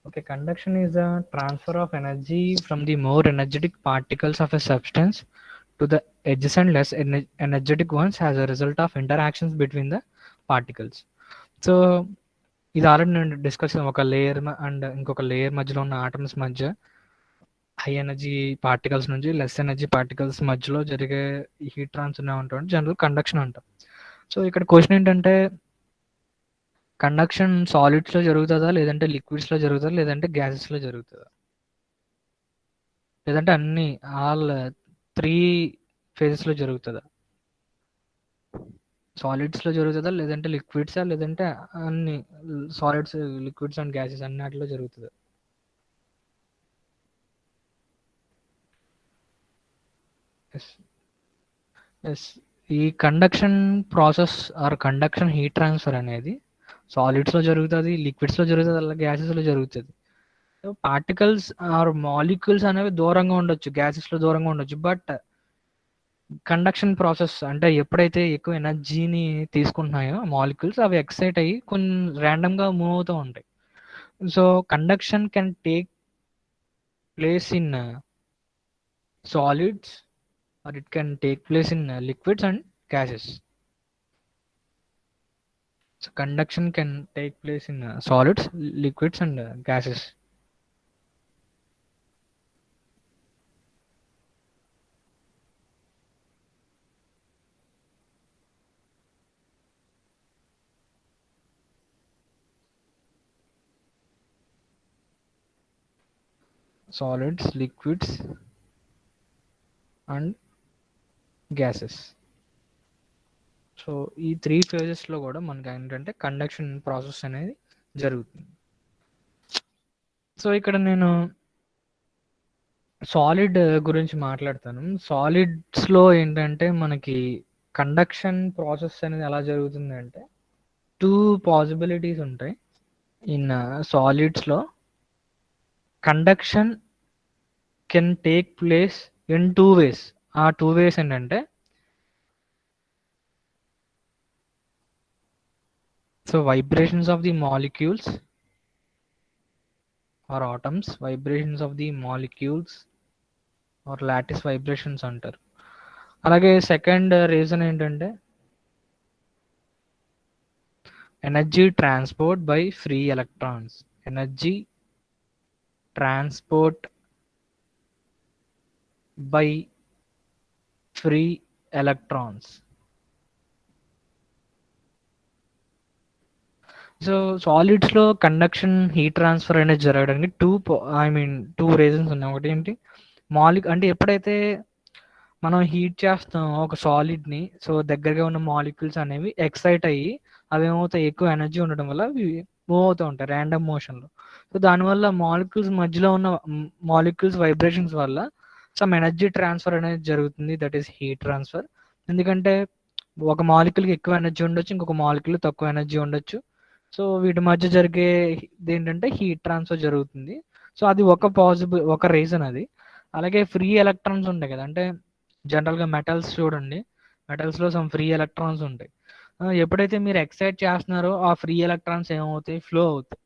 Okay, conduction is a transfer of energy from the more energetic particles of a substance to the adjacent less energetic ones as a result of interactions between the particles. So ఇది already నేను discuss ఒక layer and ఇంకొక layer మధ్యలో ఉన్న atoms మధ్య high energy particles నుంచి less energy particles మధ్యలో జరిగే హీట్ ట్రాన్స్ఫర్ ఉంటుంది జనరల్ కండక్షన్ అంటాం. సో ఇక్కడ క్వశ్చన్ ఏంటంటే కండక్షన్ సాలిడ్స్ లో జరుగుతుందా, లేదంటే లిక్విడ్స్ లో జరుగుతుందా, లేదంటే గ్యాసెస్ లో జరుగుతుందా, లేదంటే అన్ని ఆల్ త్రీ ఫేజెస్ లో జరుగుతుందా, సాలిడ్స్ లో జరుగుతుందా, లేదంటే లిక్విడ్సా, లేదంటే అన్ని సాలిడ్స్ లిక్విడ్స్ అండ్ గ్యాసెస్ అన్నిటిలో జరుగుతుందా? Yes, yes. ఈ conduction process or conduction heat transfer అనేది సాలిడ్స్ లో జరుగుతుంది, లిక్విడ్స్ లో జరుగుతుంది, అలా గ్యాసెస్ లో జరుగుతుంది. పార్టికల్స్ ఆర్ మాలిక్యూల్స్ అనేవి దూరంగా ఉండొచ్చు, గ్యాసెస్ లో దూరంగా ఉండొచ్చు, బట్ కండక్షన్ ప్రాసెస్ అంటే ఎప్పుడైతే ఎక్కువ ఎనర్జీని తీసుకుంటున్నాయో మాలిక్యూల్స్ అవి ఎక్సైట్ అయ్యి కొన్ని ర్యాండమ్ గా మూవ్ అవుతూ ఉంటాయి. So conduction can take place in solids or it can take place in liquids and gases. So conduction can take place in solids, liquids, and gases. Solids, liquids, and gases. So ఈ three ఫేజెస్లో కూడా మనకి ఏంటంటే conduction process అనేది జరుగుతుంది. So ఇక్కడ నేను solid గురించి మాట్లాడతాను. సాలిడ్స్లో ఏంటంటే మనకి కండక్షన్ ప్రాసెస్ అనేది ఎలా జరుగుతుంది అంటే టూ పాసిబిలిటీస్ ఉంటాయి. ఇన్ సాలిడ్స్లో conduction can take place in two ways. ఆ టూ వేస్ ఏంటంటే so vibrations of the molecules or atoms, vibrations of the molecules or lattice vibrations అంటారు. అలాగే సెకండ్ రీజన్ ఏంటంటే energy transport by free electrons. Energy transport by free electrons. So సాలిడ్స్లో conduction heat transfer అనేది జరగడానికి two reasons ఉన్నాయి. ఒకటి ఏంటి అంటే ఎప్పుడైతే మనం హీట్ చేస్తాం ఒక సాలిడ్ని, సో దగ్గరగా ఉన్న మాలిక్యూల్స్ అనేవి ఎక్సైట్ అయ్యి అవి ఏమవుతాయి, ఎక్కువ ఎనర్జీ ఉండడం వల్ల అవి మూవ్ అవుతూ ఉంటాయి ర్యాండమ్ మోషన్లో. సో దానివల్ల మాలిక్యూల్స్ మధ్యలో ఉన్న మాలిక్యూల్స్ వైబ్రేషన్స్ వల్ల సమ్ ఎనర్జీ ట్రాన్స్ఫర్ అనేది జరుగుతుంది, దట్ ఈస్ హీట్ ట్రాన్స్ఫర్. ఎందుకంటే ఒక మాలిక్యూల్కి ఎక్కువ ఎనర్జీ ఉండొచ్చు, ఇంకొక మాలిక్యూల్ తక్కువ ఎనర్జీ ఉండొచ్చు. సో వీటి మధ్య జరిగే ఏంటంటే హీట్ ట్రాన్స్ఫర్ జరుగుతుంది. సో అది ఒక రీజన్ అది. అలాగే ఫ్రీ ఎలక్ట్రాన్స్ ఉంటాయి కదా, అంటే జనరల్గా మెటల్స్ చూడండి, మెటల్స్లో సమ్ ఫ్రీ ఎలక్ట్రాన్స్ ఉంటాయి. ఎప్పుడైతే మీరు ఎక్సైట్ చేస్తున్నారో ఆ ఫ్రీ ఎలక్ట్రాన్స్ ఏమవుతాయి, ఫ్లో అవుతాయి.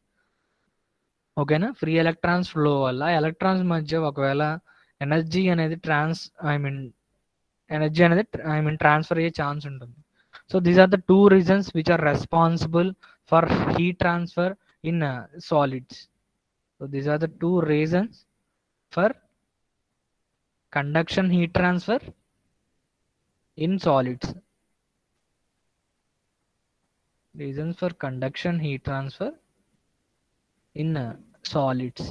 ఓకేనా, ఫ్రీ ఎలక్ట్రాన్స్ ఫ్లో వల్ల ఎలక్ట్రాన్స్ మధ్య ఒకవేళ ఎనర్జీ అనేది ట్రాన్స్ఫర్ అయ్యే ఛాన్స్ ఉంటుంది. So these are the two reasons which are responsible for heat transfer in solids. So these are the two reasons for conduction heat transfer in solids. Reasons for conduction heat transfer in solids.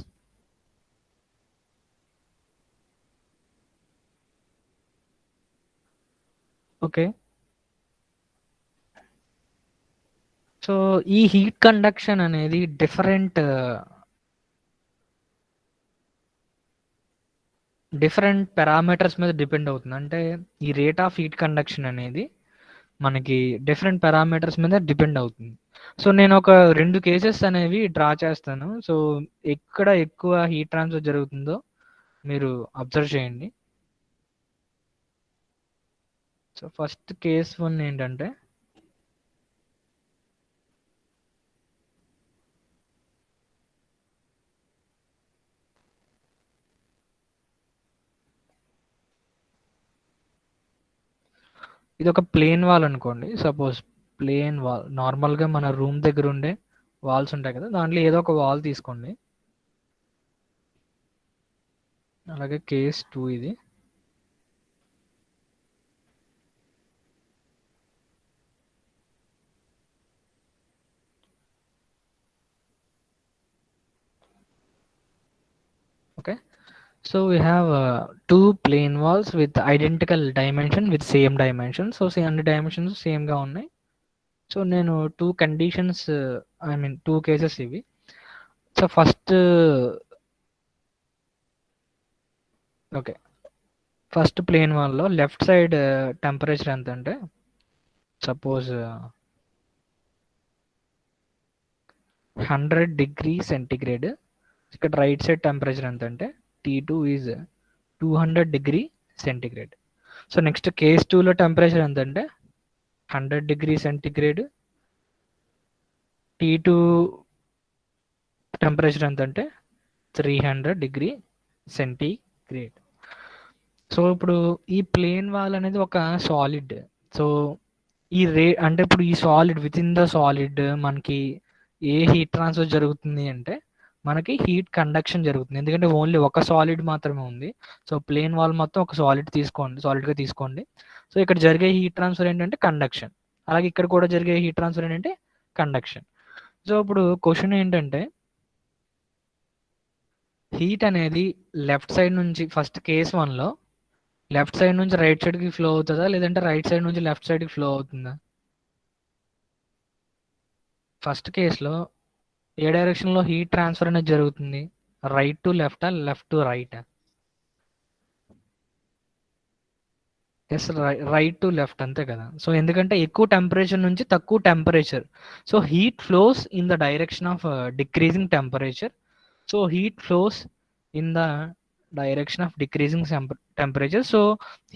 Okay, so ఈ heat conduction అనేది different parameters మీద depend అవుతుంది. అంటే ఈ rate of heat conduction అనేది మనకి different parameters మీద depend అవుతుంది. సో నేను ఒక 2 కేసెస్ అనేవి డ్రా చేస్తాను. సో ఎక్కడ ఎక్కువ హీట్ ట్రాన్స్ఫర్ జరుగుతుందో మీరు అబ్జర్వ్ చేయండి. సో ఫస్ట్ కేస్ 1 ఏంటంటే ఇది ఒక ప్లేన్ వాల్ అనుకోండి. సపోజ్ ప్లేన్ వాల్ నార్మల్గా మన రూమ్ దగ్గర ఉండే వాల్స్ ఉంటాయి కదా, దాంట్లో ఏదో ఒక వాల్ తీసుకోండి. అలాగే కేస్ 2 ఇది. Okay, so we have two plane walls with identical dimension with same dimension. So అన్ని డైమెన్షన్స్ సేమ్గా ఉన్నాయి. సో నేను two conditions, I mean two cases ఇవి. So first, okay, first plane వాల్లో లెఫ్ట్ సైడ్ టెంపరేచర్ ఎంత అంటే suppose 100 degree centigrade. ఇక్కడ right side temperature ఎంత అంటే T2 is 200 degree centigrade. So next case 2లో టెంపరేచర్ ఎంత అంటే 100 డిగ్రీ సెంటిగ్రేడ్. T2 టెంపరేచర్ ఎంత అంటే 300 డిగ్రీ సెంటిగ్రేడ్. సో ఇప్పుడు ఈ ప్లేన్ వాల్ అనేది ఒక సాలిడ్. సో అంటే ఇప్పుడు ఈ solid with in the solid మనకి ఏ హీట్ ట్రాన్స్ఫర్ జరుగుతుంది అంటే మనకి హీట్ కండక్షన్ జరుగుతుంది. ఎందుకంటే ఓన్లీ ఒక సాలిడ్ మాత్రమే ఉంది. సో ప్లేన్ వాల్ మొత్తం ఒక సాలిడ్గా తీసుకోండి. సో ఇక్కడ జరిగే హీట్ ట్రాన్స్ఫర్ ఏంటంటే కండక్షన్. అలాగే ఇక్కడ కూడా జరిగే హీట్ ట్రాన్స్ఫర్ ఏంటంటే కండక్షన్. సో ఇప్పుడు క్వశ్చన్ ఏంటంటే హీట్ అనేది లెఫ్ట్ సైడ్ నుంచి, ఫస్ట్ కేస్ 1లో లెఫ్ట్ సైడ్ నుంచి రైట్ సైడ్కి ఫ్లో అవుతుందా, లేదంటే రైట్ సైడ్ నుంచి లెఫ్ట్ సైడ్కి ఫ్లో అవుతుందా? ఫస్ట్ కేసులో ఏ డైరెక్షన్లో హీట్ ట్రాన్స్ఫర్ అనేది జరుగుతుంది? రైట్ టు లెఫ్టా, లెఫ్ట్ టు రైటా? ఎస్, రైట్ టు లెఫ్ట్, అంతే కదా. సో ఎందుకంటే ఎక్కువ టెంపరేచర్ నుంచి తక్కువ temperature, so heat flows in the direction of decreasing temperature. So heat flows in the direction of decreasing temperature. So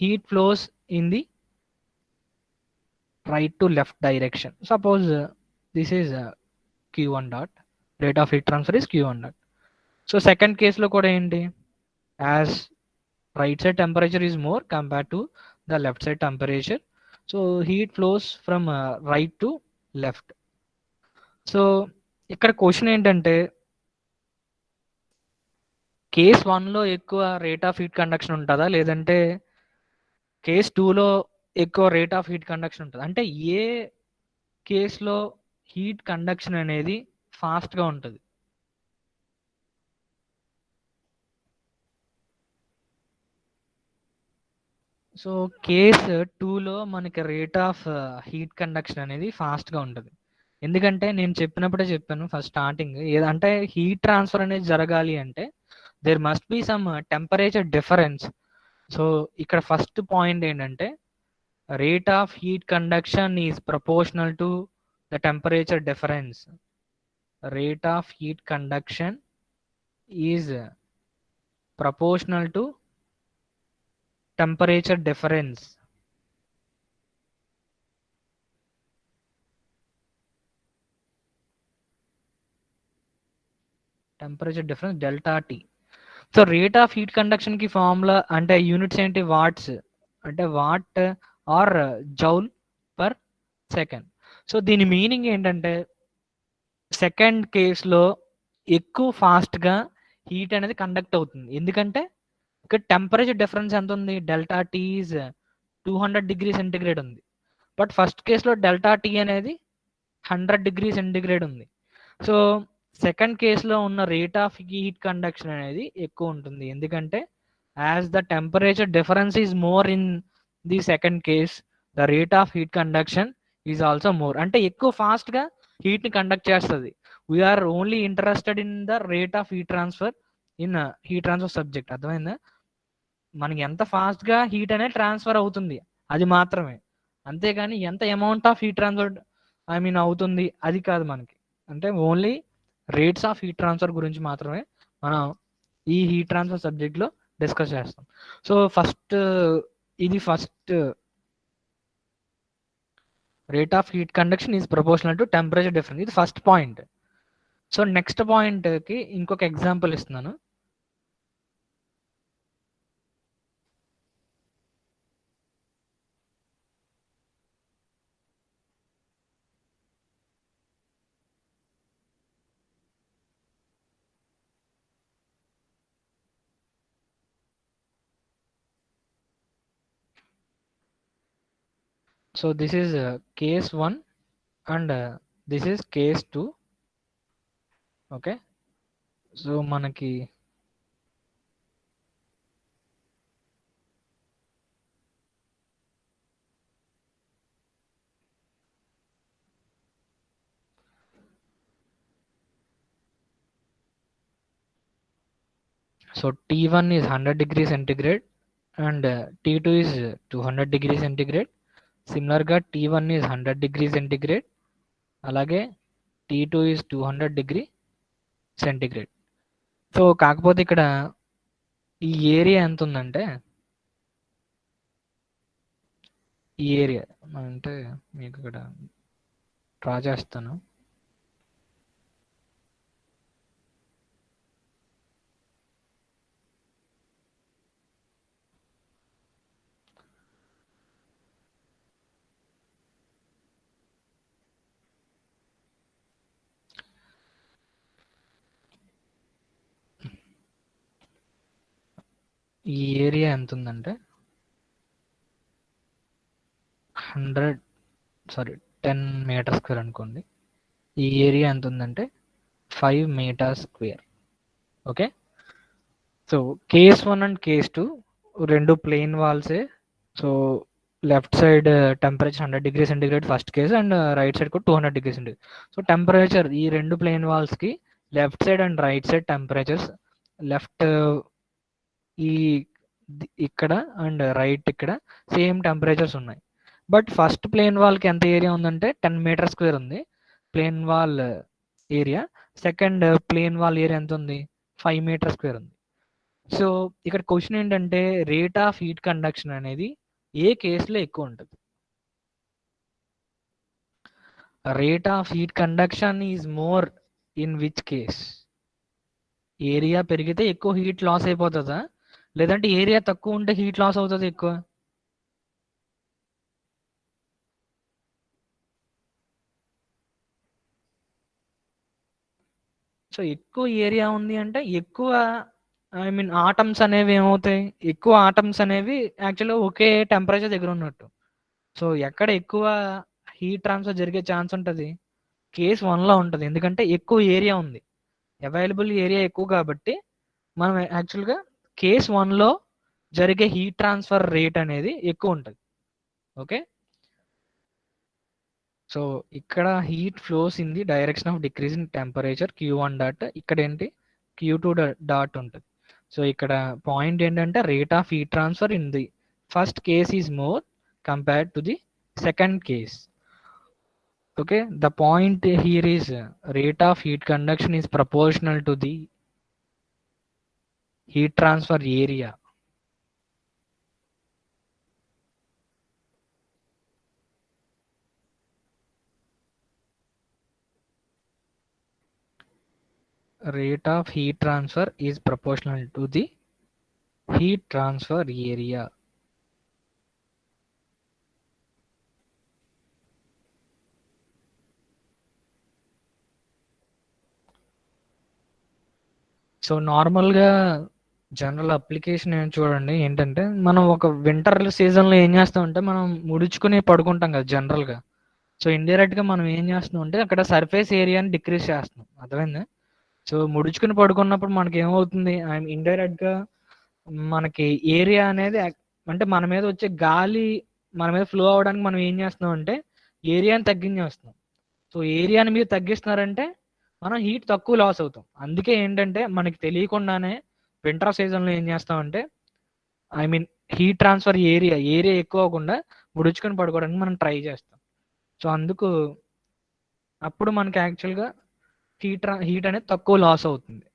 heat flows in the right to left direction. Suppose this is Q1 dot, rate of heat transfer is Q1 dot. So second case lo kuda enti, as right side temperature is more compared to the left side temperature, so heat flows from right to left. So ఇక్కడ question ఏంటంటే case 1లో ఎక్కువ rate of heat conduction ఉంటుందా, లేదంటే case 2లో ఎక్కువ rate of heat conduction ఉంటుంది? అంటే ఏ కేసులో హీట్ కండక్షన్ అనేది ఫాస్ట్గా ఉంటుంది? సో కేస్ 2లో మనకి రేట్ ఆఫ్ హీట్ కండక్షన్ అనేది ఫాస్ట్గా ఉంటుంది. ఎందుకంటే నేను చెప్పినప్పుడే చెప్పాను ఫస్ట్ స్టార్టింగ్, ఏదంటే హీట్ ట్రాన్స్ఫర్ అనేది జరగాలి అంటే there must be some temperature difference. So ఇక్కడ ఫస్ట్ పాయింట్ ఏంటంటే rate of heat conduction is proportional to the temperature difference. Rate of heat conduction is proportional to temperature difference. Temperature difference delta T. So rate of heat conduction కి formula అంటే units ఏంటి? Watts, అంటే watt or joule per second. So దీని meaning ఏంటంటే second కేసులో ఎక్కువ ఫాస్ట్గా heat అనేది కండక్ట్ అవుతుంది. ఎందుకంటే ఇక్కడ టెంపరేచర్ డిఫరెన్స్ ఎంత ఉంది? Delta T is 200 degree centigrade ఉంది. బట్ ఫస్ట్ కేసులో డెల్టా టీ అనేది 100 డిగ్రీ సెంటిగ్రేడ్ ఉంది. సో సెకండ్ కేసులో ఉన్న రేట్ ఆఫ్ హీట్ కండక్షన్ అనేది ఎక్కువ ఉంటుంది. ఎందుకంటే as the temperature difference is more in the second case, the rate of heat conduction is also more. అంటే ఎక్కువ ఫాస్ట్గా హీట్ని కండక్ట్ చేస్తుంది. We are only interested in the rate of heat transfer in heat transfer subject. అర్థమైందా? మనకి ఎంత ఫాస్ట్గా heat అనేది ట్రాన్స్ఫర్ అవుతుంది అది మాత్రమే, అంతేగాని ఎంత అమౌంట్ ఆఫ్ హీట్ ట్రాన్స్ఫర్ అవుతుంది అది కాదు మనకి. అంటే only rates of heat transfer గురించి మాత్రమే మనం ఈ హీట్ ట్రాన్స్ఫర్ సబ్జెక్ట్లో డిస్కస్ చేస్తాం. సో ఇది first rate of heat conduction is proportional to temperature difference, ఇది ఫస్ట్ పాయింట్. సో నెక్స్ట్ పాయింట్కి ఇంకొక ఎగ్జాంపుల్ ఇస్తున్నాను. So this is case 1 and this is case 2. Okay, so మనకి so T1 is 100 degrees centigrade and T2 is 200 degrees centigrade. సిమిలర్గా T1 is 100 degrees centigrade, అలాగే T2 is 200 degree centigrade. So కాకపోతే ఇక్కడ ఈ area ఎంత ఉందంటే, ఈ ఏరియా అంటే మీకు ఇక్కడ డ్రా చేస్తాను. ఈ ఏరియా ఎంత ఉందంటే 10 మీటర్ స్క్వేర్ అనుకోండి. ఈ ఏరియా ఎంత ఉందంటే 5 metre square. Okay, so case 1 and case 2 రెండు ప్లెయిన్ వాల్సే. So left side temperature 100 degree centigrade first case and right side కూడా 200 డిగ్రీ సెంటిగ్రేడ్. సో టెంపరేచర్ ఈ రెండు ప్లెయిన్ వాల్స్కి left side and right side temperatures, left ఈ ఇక్కడ and right ఇక్కడ same temperatures ఉన్నాయి. బట్ ఫస్ట్ ప్లేన్ వాల్కి ఎంత ఏరియా ఉందంటే 10 మీటర్ స్క్వేర్ ఉంది plane wall area. Second plane wall area ఎంత ఉంది? 5 మీటర్ స్క్వేర్ ఉంది. సో ఇక్కడ క్వశ్చన్ ఏంటంటే రేట్ ఆఫ్ హీట్ కండక్షన్ అనేది ఏ కేసులో ఎక్కువ ఉంటుంది? Rate of heat conduction is more in which case? Area పెరిగితే ఎక్కువ హీట్ లాస్ అయిపోతుందా, లేదంటే ఏరియా తక్కువ ఉంటే హీట్ లాస్ అవుతుంది ఎక్కువ? సో ఎక్కువ ఏరియా ఉంది అంటే ఎక్కువ ఆటమ్స్ అనేవి ఏమవుతాయి? ఎక్కువ ఆటమ్స్ అనేవి యాక్చువల్గా ఒకే టెంపరేచర్ దగ్గర ఉన్నట్టు. సో ఎక్కడ ఎక్కువ హీట్ ట్రాన్స్ఫర్ జరిగే ఛాన్స్ ఉంటుంది? కేస్ 1లో ఉంటుంది, ఎందుకంటే ఎక్కువ ఏరియా ఉంది, అవైలబుల్ ఏరియా ఎక్కువ కాబట్టి మనం యాక్చువల్గా కేస్ 1లో జరిగే హీట్ ట్రాన్స్ఫర్ రేట్ అనేది ఎక్కువ ఉంటుంది. ఓకే, సో ఇక్కడ heat flows in the direction of decreasing temperature Q1 dot, ఇక్కడ ఏంటి Q2 డాట్ ఉంటుంది. సో ఇక్కడ పాయింట్ ఏంటంటే rate of heat transfer in the first case is more compared to the second case. Okay, the point here is rate of heat conduction is proportional to the heat transfer area. Rate of heat transfer is proportional to the heat transfer area. So నార్మల్గా general application చూడండి ఏంటంటే, మనం ఒక winter సీజన్లో ఏం చేస్తామంటే మనం ముడుచుకుని పడుకుంటాం కదా జనరల్గా. సో ఇండైరెక్ట్గా మనం ఏం చేస్తున్నాం అంటే అక్కడ సర్ఫేస్ ఏరియాని డిక్రీజ్ చేస్తున్నాం, అర్థమైంది? సో ముడుచుకుని పడుకున్నప్పుడు మనకి ఏమవుతుంది, ఇండైరెక్ట్గా మనకి ఏరియా అనేది అంటే మన మీద వచ్చే గాలి మన మీద ఫ్లో అవడానికి మనం ఏం చేస్తున్నాం అంటే ఏరియాని తగ్గించేస్తున్నాం. సో ఏరియాని మీరు తగ్గిస్తున్నారంటే మనం హీట్ తక్కువ లాస్ అవుతాం. అందుకే ఏంటంటే మనకి తెలియకుండానే వింటర్ సీజన్లో ఏం చేస్తామంటే హీట్ ట్రాన్స్ఫర్ ఏరియా ఎక్కువ అవ్వకుండా ముడుచుకొని పడుకోవడానికి మనం ట్రై చేస్తాం. సో అందుకు అప్పుడు మనకి యాక్చువల్గా హీట్ అనేది తక్కువ లాస్ అవుతుంది.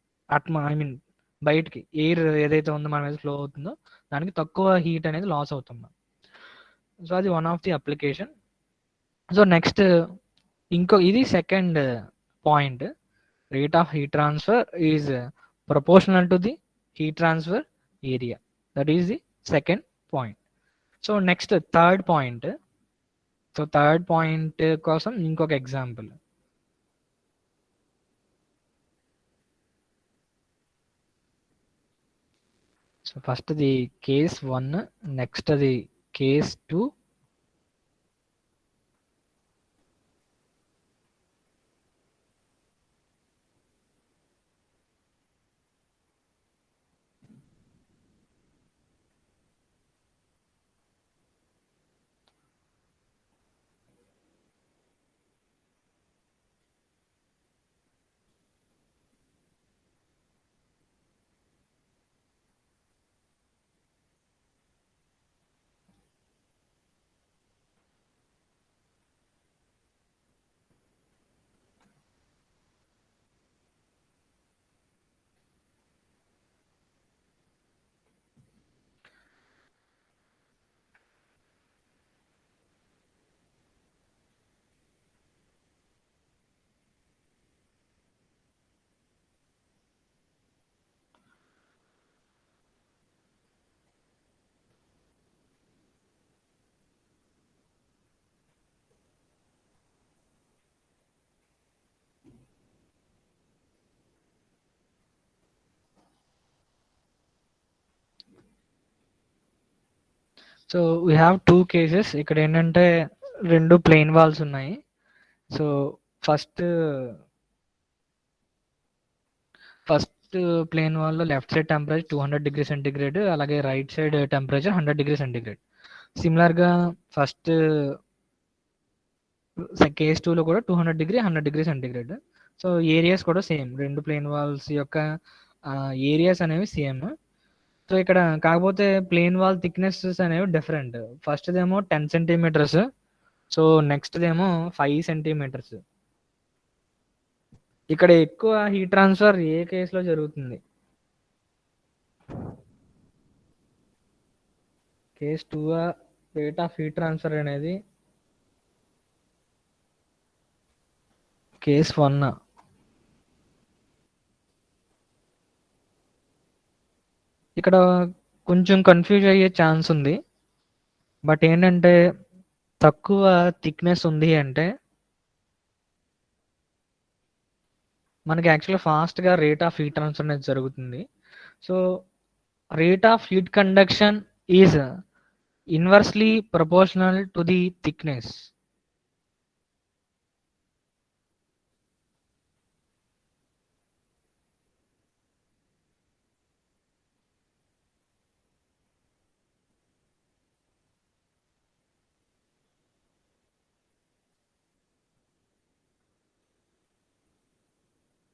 బయటికి ఎయిర్ ఏదైతే ఉందో మన మీద ఫ్లో అవుతుందో దానికి తక్కువ హీట్ అనేది లాస్ అవుతుంది. సో అది one of the application. So next ఇది second point, rate of heat transfer is proportional to the heat transfer area. That is the second point. So next third point. So third point కోసం ఇంకొక example. So first the case 1, next అది case 2, so we have two cases. ఇక్కడ ఏంటంటే రెండు plane walls ఉన్నాయి. So first first plane వాల్లో left side temperature 200 degree centigrade, అలాగే right side temperature 100 degree centigrade. సిమిలర్గా ఫస్ట్ కేస్ టూలో కూడా 200 degree 100 degree centigrade. So areas కూడా సేమ్, రెండు ప్లేన్ వాల్స్ యొక్క ఏరియాస్ అనేవి సేమ్. సో ఇక్కడ కాకపోతే ప్లేన్ వాల్ థిక్నెసెస్ అనేవి డిఫరెంట్. ఫస్ట్దేమో 10 సెంటీమీటర్స్, సో నెక్స్ట్దేమో 5 సెంటీమీటర్స్. ఇక్కడ ఎక్కువ హీట్ ట్రాన్స్ఫర్ ఏ కేసులో జరుగుతుంది? Case 2 rate of heat transfer అనేది కేస్ 1. ఇక్కడ కొంచెం కన్ఫ్యూజ్ అయ్యే ఛాన్స్ ఉంది. బట్ ఏంటంటే తక్కువ థిక్నెస్ ఉంది అంటే మనకి యాక్చువల్గా ఫాస్ట్గా రేట్ ఆఫ్ హీట్ ట్రాన్స్ఫర్ అనేది జరుగుతుంది. So rate of heat conduction is inversely proportional to the thickness.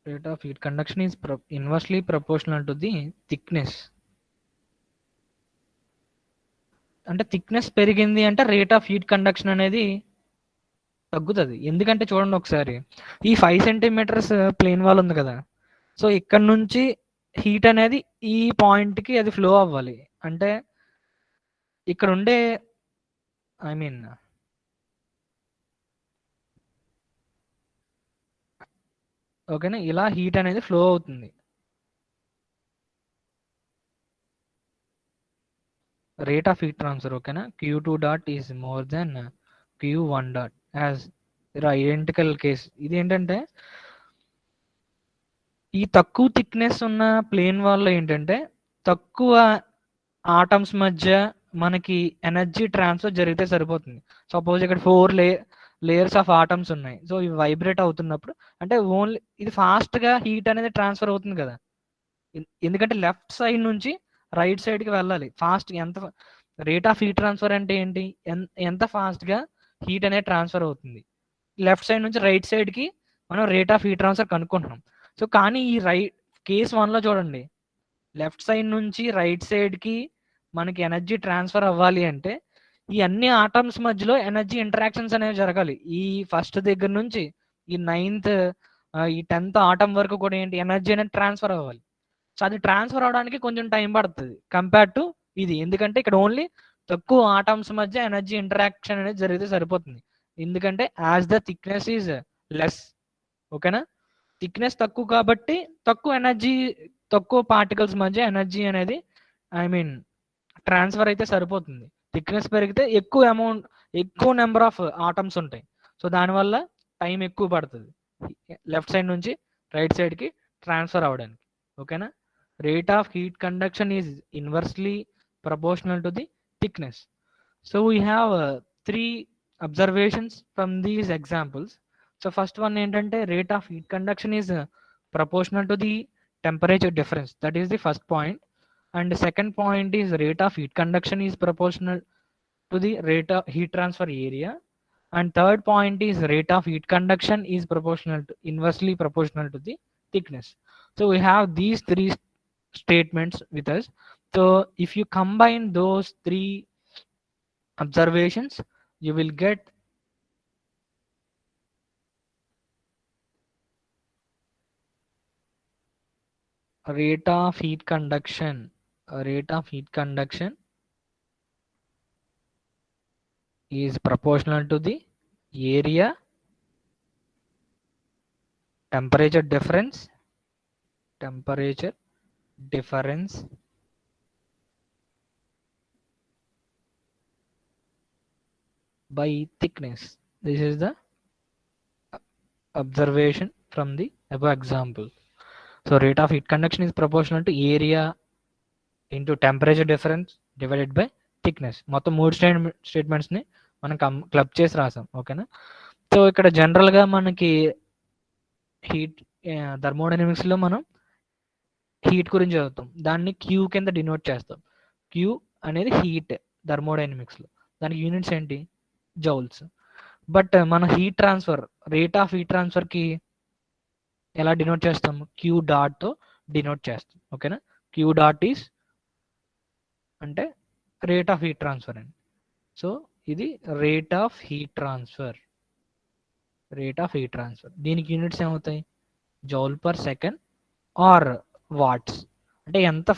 Rate of heat conduction is inversely proportional to the thickness. అంటే థిక్నెస్ పెరిగింది అంటే రేట్ ఆఫ్ హీట్ కండక్షన్ అనేది తగ్గుతుంది. ఎందుకంటే చూడండి ఒకసారి, ఈ 5 సెంటీమీటర్స్ ప్లేన్ వాల్ ఉంది కదా, సో ఇక్కడ నుంచి హీట్ అనేది ఈ పాయింట్కి అది ఫ్లో అవ్వాలి. అంటే ఇక్కడ ఉండే ఓకేనా, ఇలా హీట్ అనేది ఫ్లో అవుతుంది. రేట్ ఆఫ్ హీట్ ట్రాన్స్ఫర్ ఓకేనా, Q2 dot is more than Q1 dot as identical case. ఇది ఏంటంటే ఈ తక్కువ థిక్నెస్ ఉన్న ప్లేన్ వాల్లో ఏంటంటే తక్కువ ఆటమ్స్ మధ్య మనకి ఎనర్జీ ట్రాన్స్ఫర్ జరిగితే సరిపోతుంది. సపోజ్ ఇక్కడ 4 లేయర్స్ ఆఫ్ ఆటమ్స్ ఉన్నాయి. సో ఇవి వైబ్రేట్ అవుతున్నప్పుడు అంటే ఓన్లీ ఇది ఫాస్ట్గా హీట్ అనేది ట్రాన్స్ఫర్ అవుతుంది కదా, ఎందుకంటే లెఫ్ట్ సైడ్ నుంచి రైట్ సైడ్కి వెళ్ళాలి ఫాస్ట్. ఎంత రేట్ ఆఫ్ హీట్ ట్రాన్స్ఫర్ అంటే ఏంటి, ఎంత ఫాస్ట్గా హీట్ అనేది ట్రాన్స్ఫర్ అవుతుంది. లెఫ్ట్ సైడ్ నుంచి రైట్ సైడ్కి మనం రేట్ ఆఫ్ హీట్ ట్రాన్స్ఫర్ కనుక్కుంటున్నాం. సో కానీ ఈ కేస్ 1లో చూడండి, లెఫ్ట్ సైడ్ నుంచి రైట్ సైడ్కి మనకి ఎనర్జీ ట్రాన్స్ఫర్ అవ్వాలి అంటే ఈ అన్ని ఆటమ్స్ మధ్యలో ఎనర్జీ ఇంటరాక్షన్స్ అనేవి జరగాలి. ఈ ఫస్ట్ దగ్గర నుంచి ఈ 9th ఈ 10th ఆటం వరకు కూడా ఏంటి, ఎనర్జీ అనేది ట్రాన్స్ఫర్ అవ్వాలి. సో అది ట్రాన్స్ఫర్ అవడానికి కొంచెం టైం పడుతుంది కంపేర్ టు ఇది, ఎందుకంటే ఇక్కడ ఓన్లీ తక్కువ ఆటమ్స్ మధ్య ఎనర్జీ ఇంటరాక్షన్ అనేది జరిగితే సరిపోతుంది. ఎందుకంటే as the thickness is less, ఓకేనా, థిక్నెస్ తక్కువ కాబట్టి తక్కువ ఎనర్జీ, తక్కువ పార్టికల్స్ మధ్య ఎనర్జీ అనేది ట్రాన్స్ఫర్ అయితే సరిపోతుంది. థిక్నెస్ పెరిగితే ఎక్కువ నెంబర్ ఆఫ్ ఆటమ్స్ ఉంటాయి. సో దానివల్ల టైం ఎక్కువ పడుతుంది లెఫ్ట్ సైడ్ నుంచి రైట్ సైడ్కి ట్రాన్స్ఫర్ అవ్వడానికి, ఓకేనా. Rate of heat conduction is inversely proportional to the thickness. So we have 3 observations from these examples. So first one ఏంటంటే rate of heat conduction is proportional to the temperature difference, that is the first point. And the second point is rate of heat conduction is proportional to the rate of heat transfer area. And third point is rate of heat conduction is inversely proportional to the thickness. So we have these 3 statements with us. So if you combine those 3 observations, you will get rate of heat conduction. Rate of heat conduction is proportional to the area, temperature difference by thickness. This is the observation from the above example. So rate of heat conduction is proportional to area into temperature difference divided by thickness. మొత్తం 3 స్టేట్మెంట్స్‌ని మనం club చేసి రాసాం. ఓకేనా? So, ఇక్కడ జనరల్‌గా మనకి heat థర్మోడైనమిక్స్‌లో మనం heat గురించి చదువుతాం. దాన్ని క్యూ కింద డినోట్ చేస్తాం. క్యూ అనేది హీట్ థర్మోడైనమిక్స్‌లో. దానికి యూనిట్స్ ఏంటి? జౌల్స్. బట్ మన heat transfer, rate of heat ట్రాన్స్ఫర్‌కి ఎలా డినోట్ చేస్తాం? క్యూ డాట్‌తో డినోట్ చేస్తాం. ఓకేనా? క్యూ డాట్ ఈస్ అంటే రేట్ ఆఫ్ హీట్ ట్రాన్స్ఫర్ అండి. సో, ఇది rate of heat transfer. Rate of heat transfer. దీనికి యూనిట్స్ ఏమవుతాయి? Joule per second or watts. అంటే ఎంత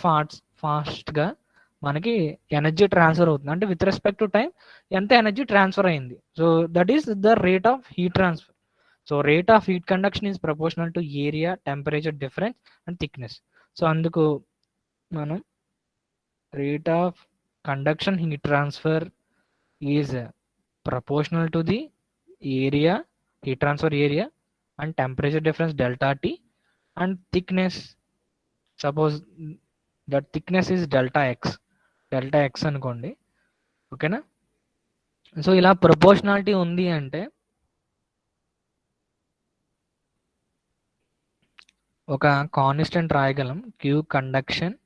ఫాస్ట్‌గా మనకి ఎనర్జీ ట్రాన్స్ఫర్ అవుతుంది. అంటే విత్ రెస్పెక్ట్ టు టైం ఎంత ఎనర్జీ ట్రాన్స్ఫర్ అయింది. So, that is the rate of heat transfer. So, rate of heat conduction is proportional to area, temperature difference and thickness. So, అందుకు మనం rate of conduction heat transfer is proportional to the area, heat transfer area, and temperature difference delta T, and thickness, suppose that thickness is delta x అనుకోండి. ఓకేనా? So, ఇలా proportionality ఉంది అంటే ఒక constant రాయగలం. Q conduction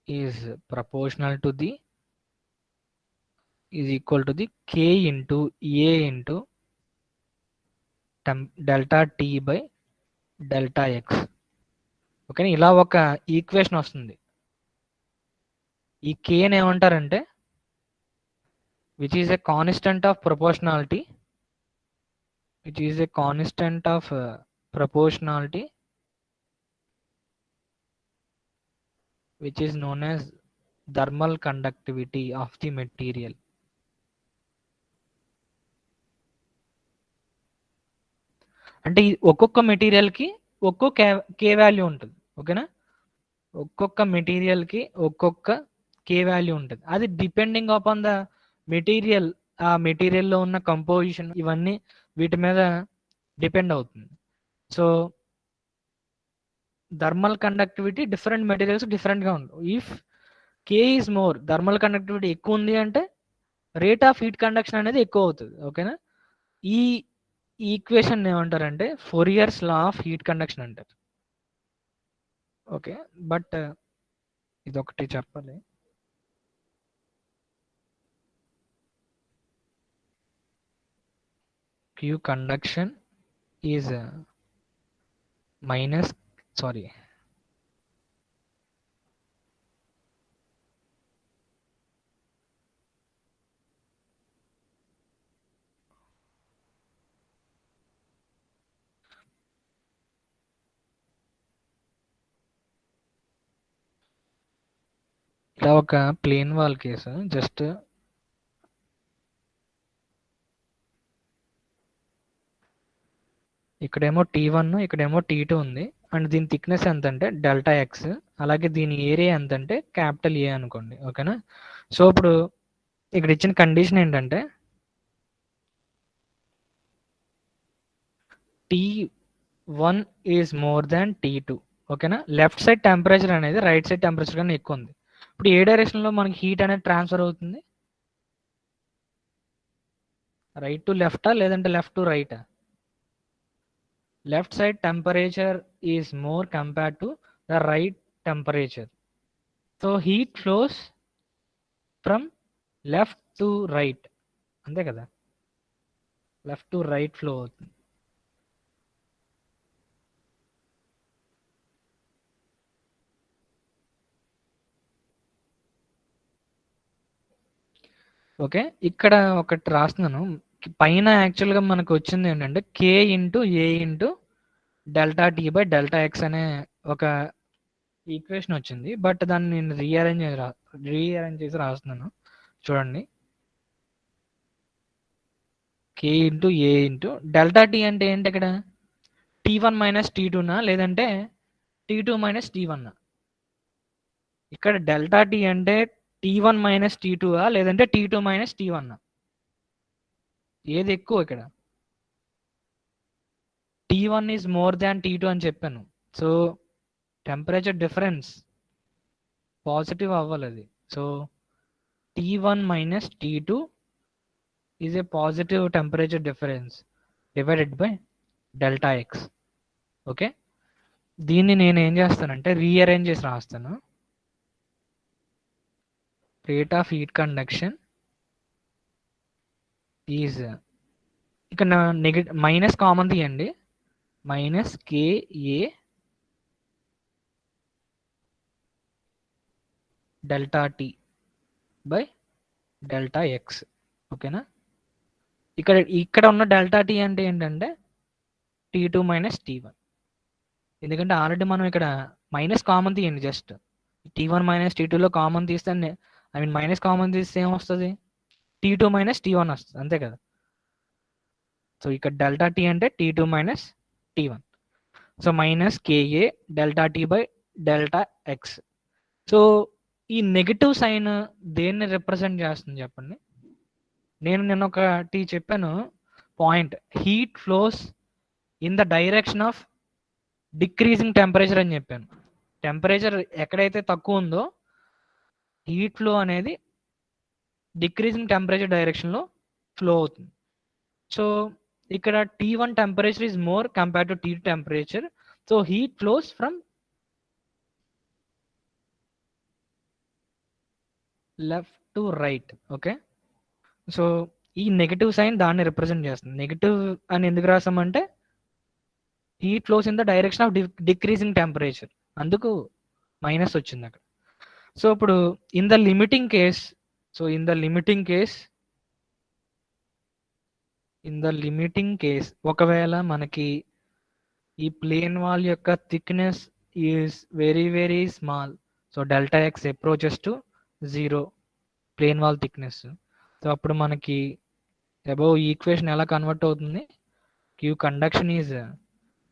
is proportional to the is equal to the K into A into delta T by delta x. ఓకేనా? ఇలా ఒక ఈక్వేషన్ వస్తుంది. ఈ Kని ఏమంటారంటే which is a constant of proportionality, which is a constant of proportionality, which is known as thermal conductivity of the material. అంటే ఒక్కొక్క మెటీరియల్కి ఒక్కొక్క కే value ఉంటుంది. ఓకేనా? ఒక్కొక్క మెటీరియల్కి ఒక్కొక్క కే వాల్యూ ఉంటుంది. అది డిపెండింగ్ అపాన్ ద మెటీరియల్, ఆ మెటీరియల్లో ఉన్న కంపోజిషన్, ఇవన్నీ వీటి మీద డిపెండ్ అవుతుంది. So, thermal conductivity different materials డిఫరెంట్గా ఉంటుంది. If K is more, thermal conductivity ఎక్కువ ఉంది అంటే రేట్ ఆఫ్ హీట్ కండక్షన్ అనేది ఎక్కువ అవుతుంది. ఓకేనా? ఈ ఈక్వేషన్ ఏమంటారంటే Fourier's law of heat conduction అంటారు. ఓకే, బట్ ఇదొకటి చెప్పాలి. Q conduction is minus sorry ఇలా ఒక ప్లేన్ వాల్ కేసు, జస్ట్ ఇక్కడేమో T1 ఇక్కడేమో T2 ఉంది. అండ్ దీని థిక్నెస్ ఎంత అంటే డెల్టా ఎక్స్, అలాగే దీని ఏరియా ఎంత అంటే క్యాపిటల్ ఏ అనుకోండి. ఓకేనా? సో, ఇప్పుడు ఇక్కడ ఇచ్చిన కండిషన్ ఏంటంటే T1 is more than T2. ఓకేనా? లెఫ్ట్ సైడ్ టెంపరేచర్ అనేది రైట్ సైడ్ టెంపరేచర్ కన్నా ఎక్కువ ఉంది. ఇప్పుడు ఏ డైరెక్షన్లో మనకి హీట్ అనేది ట్రాన్స్ఫర్ అవుతుంది? రైట్ టు లెఫ్టా లేదంటే లెఫ్ట్ టు రైటా? Left side temperature is more compared to the right temperature. So, heat flows from left to right, అంతే కదా? లెఫ్ట్ టు రైట్ ఫ్లో అవుతుంది. ఓకే, ఇక్కడ ఒకటి రాస్తున్నాను. పైన యాక్చువల్గా మనకు వచ్చింది ఏంటంటే K into A into delta T by delta x అనే ఒక ఈక్వేషన్ వచ్చింది. బట్ దాన్ని నేను రీఅరేంజ్ చేసి రాస్తున్నాను. చూడండి, కే into A into delta tea అంటే ఏంటి? ఇక్కడ T1 మైనస్ T2నా లేదంటే T2 మైనస్ T1? ఇక్కడ డెల్టా టీ అంటే T1 మైనస్ T2 లేదంటే T2 మైనస్ T1? ఏది ఎక్కువ ఇక్కడ? T1 is more than T2 అని చెప్పాను. సో, టెంపరేచర్ డిఫరెన్స్ పాజిటివ్ అవ్వాలి అది. So, T1 minus T2 is a positive temperature difference divided by delta x. Okay, దీన్ని నేను ఏం చేస్తానంటే రీఅరేంజ్ చేసి రాస్తాను. Rate of heat conduction is, ఇక్కడ మైనస్ కామన్ తీయండి, minus KA delta T by delta x. ఓకేనా, ఇక్కడ ఉన్న డెల్టా T అంటే ఏంటంటే T2 మైనస్ T1. ఎందుకంటే ఆల్రెడీ మనం ఇక్కడ మైనస్ కామన్ తీయండి, జస్ట్ T1 మైనస్ T2లో కామన్ తీస్తే, ఐ మీన్ మైనస్ కామన్ తీస్తే ఏమొస్తుంది, T2 మైనస్ T1 వస్తుంది, అంతే కదా. సో ఇక్కడ డెల్టా T అంటే T2 minus T1. So minus KA delta T by delta x. So ఈ నెగటివ్ సైన్ దేన్ని రిప్రజెంట్ చేస్తుంది చెప్పండి. నేను నిన్న ఒకటి చెప్పాను point, heat flows in the direction of decreasing temperature అని చెప్పాను. టెంపరేచర్ ఎక్కడైతే తక్కువ ఉందో హీట్ ఫ్లో అనేది డిక్రీజింగ్ టెంపరేచర్ డైరెక్షన్లో ఫ్లో అవుతుంది. సో ఇక్కడ T1 temperature is more compare to T2 temperature. So heat flows from left to right. Okay, so ఈ నెగటివ్ సైన్ దాన్ని రిప్రజెంట్ చేస్తుంది. నెగటివ్ అని ఎందుకు రాసామంటే heat flows in the direction of decreasing temperature, అందుకు minus వచ్చింది అక్కడ. సో ఇప్పుడు ఇన్ ద లిమిటింగ్ కేస్ ఒకవేళ మనకి ఈ ప్లేన్ వాల్ యొక్క thickness is very very small, so delta x approaches to 0 plane wall thickness. So అప్పుడు మనకి అబౌవ్ ఈక్వేషన్ ఎలా కన్వర్ట్ అవుతుంది, Q conduction is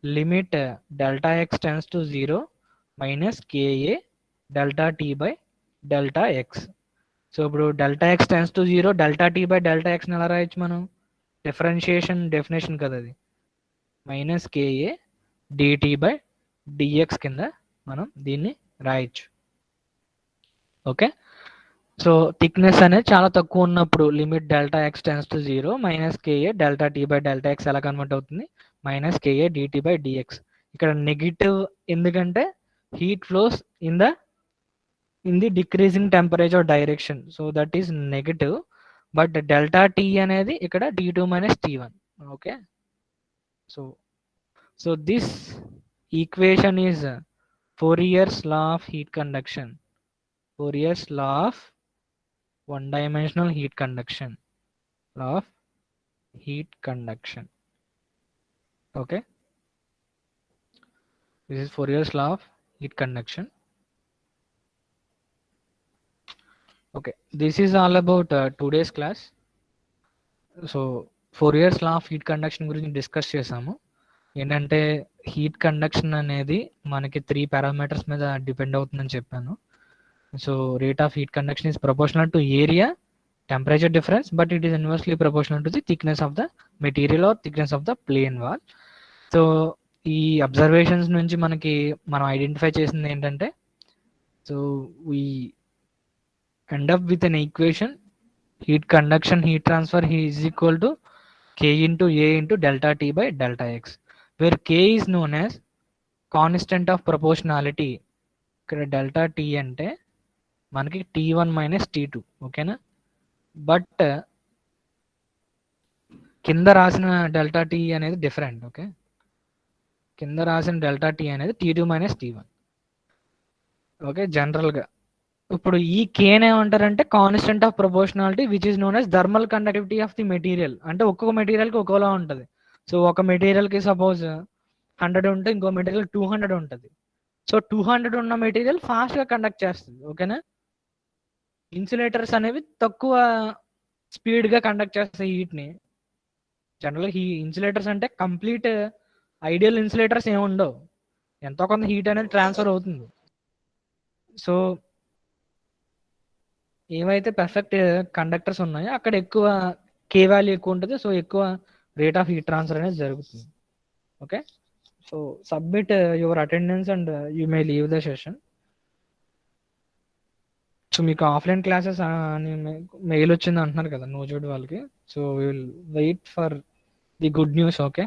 limit delta x tends to 0 minus KA delta T by delta x. So ఇప్పుడు delta x tends to 0 delta T by delta ఎక్స్ని ఎలా రాయొచ్చు మనం, differentiation definition కదా అది, మైనస్ KA DT బై DX కింద మనం దీన్ని రాయొచ్చు. ఓకే, సో థిక్నెస్ అనేది చాలా తక్కువ ఉన్నప్పుడు limit delta x tends to 0 minus KA delta T by delta X ఎలా కన్వర్ట్ అవుతుంది, మైనస్ KA DT బై DX. ఇక్కడ నెగిటివ్ ఎందుకంటే heat flows in the decreasing temperature direction, so that is negative. But delta T అనేది ఇక్కడ T2 minus T1. Okay, so this equation is Fourier's law of heat conduction. Fourier's law of one-dimensional heat conduction. Law of heat conduction. Okay, this is Fourier's law of heat conduction. Okay, this is all about today's class. So Fourier's law of heat conduction గురించి discuss చేసాము. ఏంటంటే heat conduction అనేది మనకి 3 parameters మీద depend అవుతుందని చెప్పాను. So rate of heat conduction is proportional to area, temperature difference, but it is inversely proportional to the thickness of the material or thickness of the plane wall. So ఈ observations నుంచి మనం identify చేసింది ఏంటంటే, so we end up with an equation, heat conduction heat transfer is equal to K into A into delta T by delta X, where K is known as constant of proportionality. ఇక్కడ delta T అంటే మనకి T1 minus T2. ఓకేనా, but కింద రాసిన delta T అనేది different. Okay, కింద రాసిన delta T అనేది T2 minus T1. ఓకే, జనరల్గా ఇప్పుడు ఈ కేన్ ఏమంటారంటే constant of proportionality which is known as thermal conductivity of the material. అంటే ఒక్కొక్క మెటీరియల్కి ఒక్కోలా ఉంటుంది. సో ఒక మెటీరియల్కి సపోజ్ 100 ఉంటే ఇంకో మెటీరియల్ 200 ఉంటుంది. సో 200 ఉన్న మెటీరియల్ ఫాస్ట్గా కండక్ట్ చేస్తుంది. ఓకేనా, ఇన్సులేటర్స్ అనేవి తక్కువ స్పీడ్గా కండక్ట్ చేస్తాయి హీట్ని. జనరల్గా ఇన్సులేటర్స్ అంటే కంప్లీట్ ఐడియల్ ఇన్సులేటర్స్ ఏమి ఉండవు, ఎంతో కొంత హీట్ అనేది ట్రాన్స్ఫర్ అవుతుంది. సో ఏవైతే పర్ఫెక్ట్ కండక్టర్స్ ఉన్నాయో అక్కడ ఎక్కువ కే వాల్యూ ఎక్కువ ఉంటుంది. సో ఎక్కువ రేట్ ఆఫ్ హీట్ ట్రాన్స్ఫర్ అనేది జరుగుతుంది. Okay, so submit your attendance and you may leave the session. So మీకు ఆఫ్లైన్ క్లాసెస్ అని మెయిల్ వచ్చింది అంటున్నారు కదా నోజోడ్ వాళ్ళకి. So will wait for the good news. Okay.